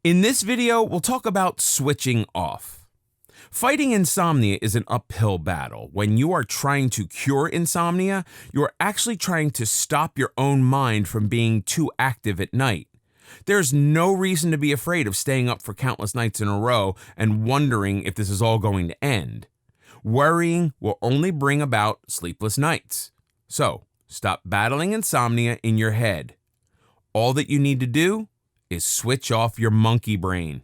In this video, we'll talk about switching off. Fighting insomnia is an uphill battle. When you are trying to cure insomnia, you're actually trying to stop your own mind from being too active at night. There's no reason to be afraid of staying up for countless nights in a row and wondering if this is all going to end. Worrying will only bring about sleepless nights. So, stop battling insomnia in your head. All that you need to do is switch off your monkey brain.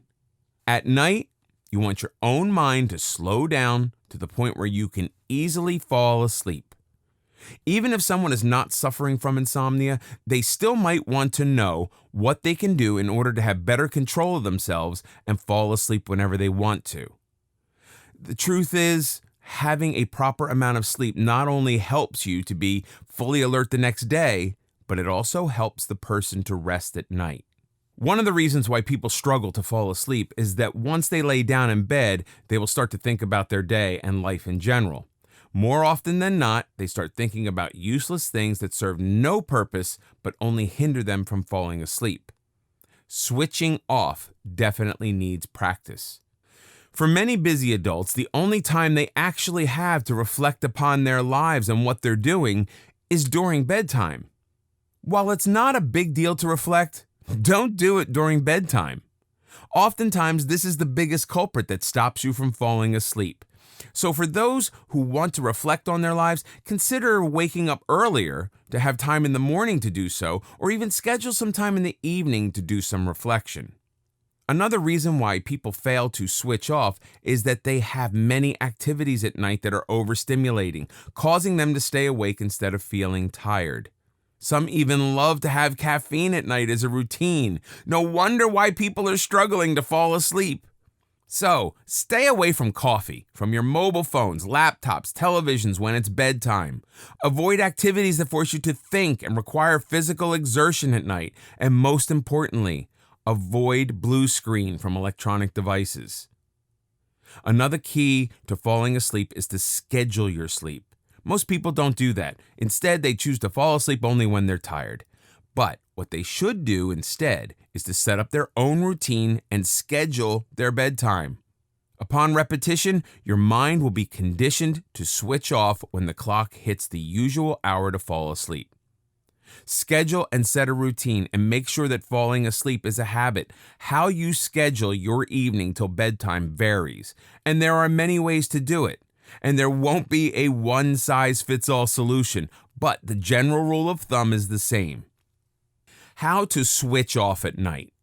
At night, you want your own mind to slow down to the point where you can easily fall asleep. Even if someone is not suffering from insomnia, they still might want to know what they can do in order to have better control of themselves and fall asleep whenever they want to. The truth is, having a proper amount of sleep not only helps you to be fully alert the next day, but it also helps the person to rest at night. One of the reasons why people struggle to fall asleep is that once they lay down in bed, they will start to think about their day and life in general. More often than not, they start thinking about useless things that serve no purpose but only hinder them from falling asleep. Switching off definitely needs practice. For many busy adults, the only time they actually have to reflect upon their lives and what they're doing is during bedtime. While it's not a big deal to reflect, don't do it during bedtime. Oftentimes, this is the biggest culprit that stops you from falling asleep. So for those who want to reflect on their lives, consider waking up earlier to have time in the morning to do so, or even schedule some time in the evening to do some reflection. Another reason why people fail to switch off is that they have many activities at night that are overstimulating, causing them to stay awake instead of feeling tired. Some even love to have caffeine at night as a routine. No wonder why people are struggling to fall asleep. So, stay away from coffee, from your mobile phones, laptops, televisions when it's bedtime. Avoid activities that force you to think and require physical exertion at night. And most importantly, avoid blue screen from electronic devices. Another key to falling asleep is to schedule your sleep. Most people don't do that. Instead, they choose to fall asleep only when they're tired. But what they should do instead is to set up their own routine and schedule their bedtime. Upon repetition, your mind will be conditioned to switch off when the clock hits the usual hour to fall asleep. Schedule and set a routine and make sure that falling asleep is a habit. How you schedule your evening till bedtime varies, and there are many ways to do it. And there won't be a one-size-fits-all solution, but the general rule of thumb is the same. How to switch off at night.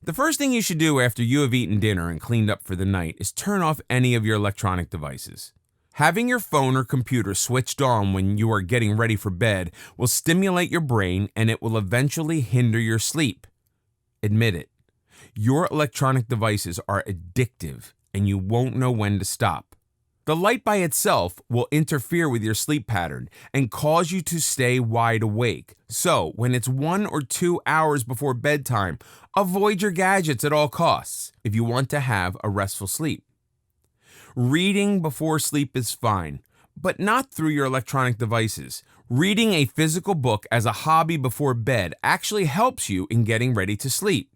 The first thing you should do after you have eaten dinner and cleaned up for the night is turn off any of your electronic devices. Having your phone or computer switched on when you are getting ready for bed will stimulate your brain and it will eventually hinder your sleep. Admit it. Your electronic devices are addictive and you won't know when to stop. The light by itself will interfere with your sleep pattern and cause you to stay wide awake. So, when it's 1 or 2 hours before bedtime, avoid your gadgets at all costs if you want to have a restful sleep. Reading before sleep is fine, but not through your electronic devices. Reading a physical book as a hobby before bed actually helps you in getting ready to sleep.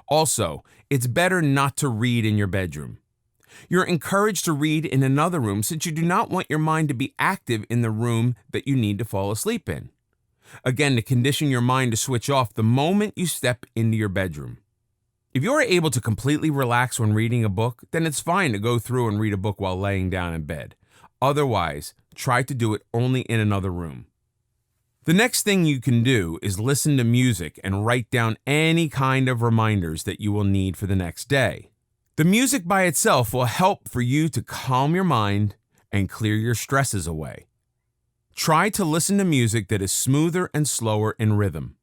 Also, it's better not to read in your bedroom. You're encouraged to read in another room since you do not want your mind to be active in the room that you need to fall asleep in. Again, to condition your mind to switch off the moment you step into your bedroom. If you are able to completely relax when reading a book, then it's fine to go through and read a book while laying down in bed. Otherwise, try to do it only in another room. The next thing you can do is listen to music and write down any kind of reminders that you will need for the next day. The music by itself will help for you to calm your mind and clear your stresses away. Try to listen to music that is smoother and slower in rhythm.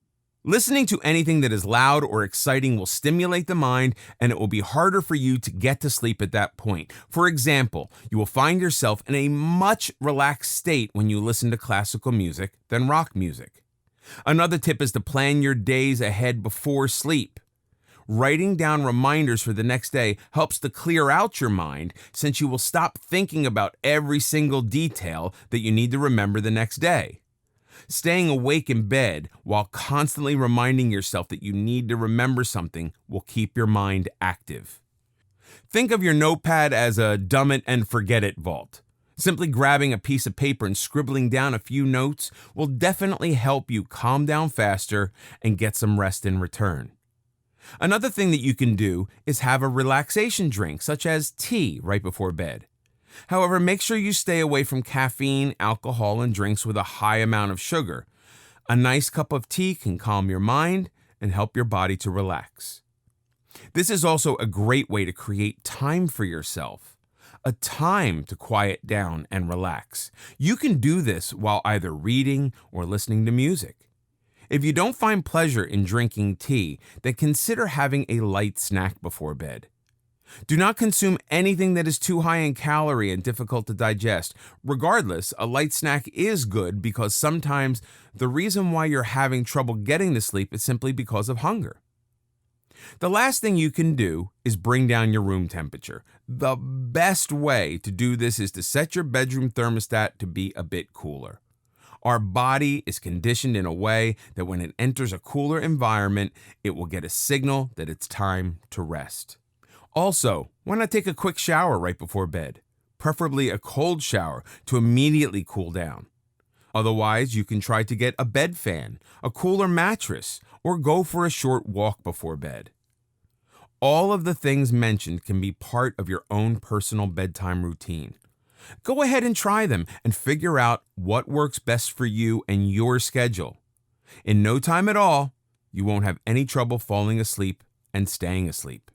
Listening to anything that is loud or exciting will stimulate the mind, and it will be harder for you to get to sleep at that point. For example, you will find yourself in a much relaxed state when you listen to classical music than rock music. Another tip is to plan your days ahead before sleep. Writing down reminders for the next day helps to clear out your mind since you will stop thinking about every single detail that you need to remember the next day. Staying awake in bed while constantly reminding yourself that you need to remember something will keep your mind active. Think of your notepad as a dumb it and forget it vault. Simply grabbing a piece of paper and scribbling down a few notes will definitely help you calm down faster and get some rest in return. Another thing that you can do is have a relaxation drink, such as tea, right before bed. However, make sure you stay away from caffeine, alcohol, and drinks with a high amount of sugar. A nice cup of tea can calm your mind and help your body to relax. This is also a great way to create time for yourself. A time to quiet down and relax. You can do this while either reading or listening to music. If you don't find pleasure in drinking tea, then consider having a light snack before bed. Do not consume anything that is too high in calorie and difficult to digest. Regardless, a light snack is good because sometimes the reason why you're having trouble getting to sleep is simply because of hunger. The last thing you can do is bring down your room temperature. The best way to do this is to set your bedroom thermostat to be a bit cooler. Our body is conditioned in a way that when it enters a cooler environment, it will get a signal that it's time to rest. Also, why not take a quick shower right before bed? Preferably a cold shower to immediately cool down. Otherwise, you can try to get a bed fan, a cooler mattress, or go for a short walk before bed. All of the things mentioned can be part of your own personal bedtime routine. Go ahead and try them and figure out what works best for you and your schedule. In no time at all, you won't have any trouble falling asleep and staying asleep.